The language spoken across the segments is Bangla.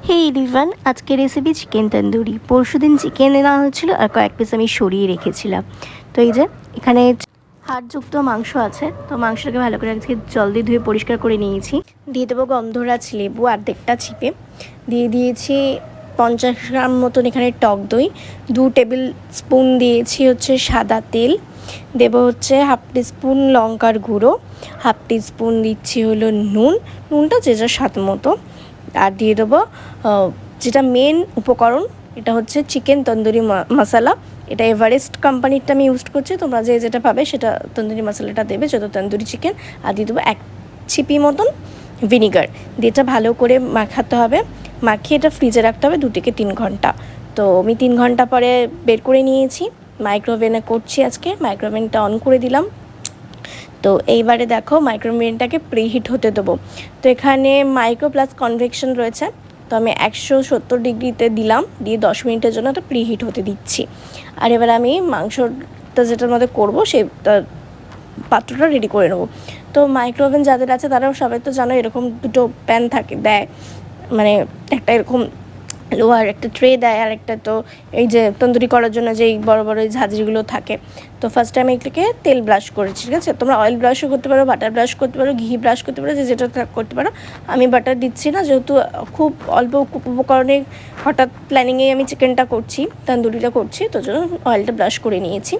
হে এভরিওয়ান, আজকের রেসিপি চিকেন তন্দুরি। পরশুদিন চিকেন আনা হয়েছিল আর কয়েক পিস আমি সরিয়ে রেখেছিলাম। তো এই যে এখানে হাড়যুক্ত মাংস আছে, তো মাংসটাকে ভালো করে আজকে জল দিয়ে ধুয়ে পরিষ্কার করে নিয়েছি। দিয়ে দেবো গন্ধরাজ লেবু অর্ধেকটা চিপে, দিয়ে দিয়েছি 50 গ্রাম মতন এখানে টক দই, 2 টেবিল স্পুন দিয়েছি হচ্ছে সাদা তেল, দেবো হচ্ছে হাফ টিস্পুন লঙ্কার গুঁড়ো, হাফ টিস্পুন দিচ্ছি হলো নুনটা যে যার স্বাদ মতো, আর দিয়ে দেবো যেটা মেন উপকরণ, এটা হচ্ছে চিকেন তন্দুরি মশলা। এটা এভারেস্ট কোম্পানিরটা আমি ইউজ করছি, তোমরা যে যেটা পাবে সেটা তন্দুরি মশলাটা দেবে, যত তন্দুরি চিকেন। আর দিয়ে দেবো 1 ছিপি মতন ভিনিগার, দিয়ে এটা ভালো করে মাখাতে হবে। মাখিয়ে এটা ফ্রিজে রাখতে হবে 2 থেকে 3 ঘন্টা। তো আমি 3 ঘন্টা পরে বের করে নিয়েছি। মাইক্রোওভেনে করছি আজকে, মাইক্রোওভেনটা অন করে দিলাম। তো এইবারে দেখো মাইক্রোওভেনটাকে প্রিহিট হতে দেবো। তো এখানে মাইক্রো প্লাস কনভেকশন রয়েছে, তো আমি 170 ডিগ্রিতে দিলাম, দিয়ে 10 মিনিটের জন্য এটা প্রিহিট হতে দিচ্ছি। আর এবার আমি মাংসটা যেটার মধ্যে করবো সেই পাত্রটা রেডি করে নেবো। তো মাইক্রোওভেন যাদের আছে তারাও সবাই তো জানো এরকম দুটো প্যান থাকে দেয়, মানে একটা এরকম লোহার একটা ট্রে দেয়, আর একটা তো এই যে তন্দুরি করার জন্য যেই বড় বড় এই ঝাঁঝরিগুলো থাকে। তো ফার্স্ট টাইম এগুলোকে তেল ব্রাশ করেছি, ঠিক আছে। তোমরা অয়েল ব্রাশও করতে পারো, বাটার ব্রাশ করতে পারো, ঘি ব্রাশ করতে পারো, যে যেটা করতে পারো। আমি বাটার দিচ্ছি না, যেহেতু খুব অল্প উপকরণে হঠাৎ প্ল্যানিংয়ে আমি চিকেনটা করছি, তন্দুরিটা করছি, তো জন্য অয়েলটা ব্রাশ করে নিয়েছি।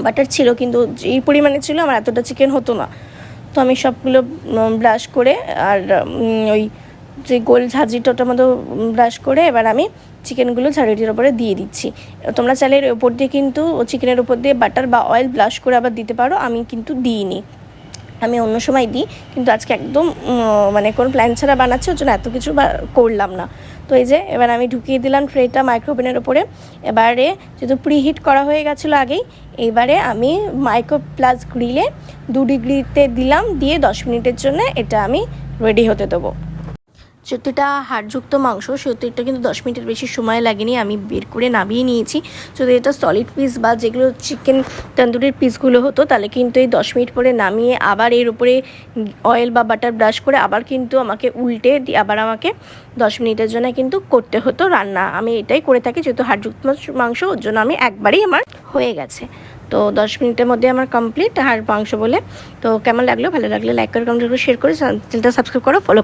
বাটার ছিল, কিন্তু যেই পরিমাণে ছিল আমার এতটা চিকেন হতো না। তো আমি সবগুলো ব্রাশ করে আর ওই যে গোল ঝাঁঝরিটার মতো ব্রাশ করে এবার আমি চিকেনগুলো ঝাঁঝরিটার উপরে দিয়ে দিচ্ছি। তোমরা চাইলে এর উপর দিয়ে কিন্তু চিকেনের উপর দিয়ে বাটার বা অয়েল ব্রাশ করে আবার দিতে পারো, আমি কিন্তু দিইনি, আমি অন্য সময় দিই, কিন্তু আজকে একদম মানে কোনো প্ল্যান ছাড়া বানাচ্ছি, ওর জন্য এত কিছু করলাম না। তো এই যে এবার আমি ঢুকিয়ে দিলাম ট্রেটা মাইক্রোওভেনের ওপরে। এবারে যেহেতু প্রিহিট করা হয়ে গেছিলো আগেই, এইবারে আমি মাইক্রো প্লাস গ্রিলে 2 ডিগ্রিতে দিলাম, দিয়ে 10 মিনিটের জন্য এটা আমি রেডি হতে দেবো। যেহেতু এটা হাড়যুক্ত মাংস, সেহেতু এটা কিন্তু 10 মিনিটের বেশি সময় লাগেনি, আমি বের করে নামিয়ে নিয়েছি। যদি এটা সলিড পিস বা যেগুলো চিকেন তন্দুরির পিসগুলো হতো, তাহলে কিন্তু এই 10 মিনিট পরে নামিয়ে আবার এর উপরে অয়েল বা বাটার ব্রাশ করে আবার কিন্তু আমাকে উল্টে আবার আমাকে 10 মিনিটের জন্য কিন্তু করতে হতো রান্না। আমি এটাই করে থাকি, যেহেতু হাড়যুক্ত মাংস, ওর জন্য আমি একবারেই আমার হয়ে গেছে। তো 10 মিনিটের মধ্যে আমার কমপ্লিট হাড় মাংস বলে। তো কেমন লাগলো, ভালো লাগলে লাইক করে, কমেন্ট করে, শেয়ার করে, চ্যানেলটা সাবস্ক্রাইব করো, ফলো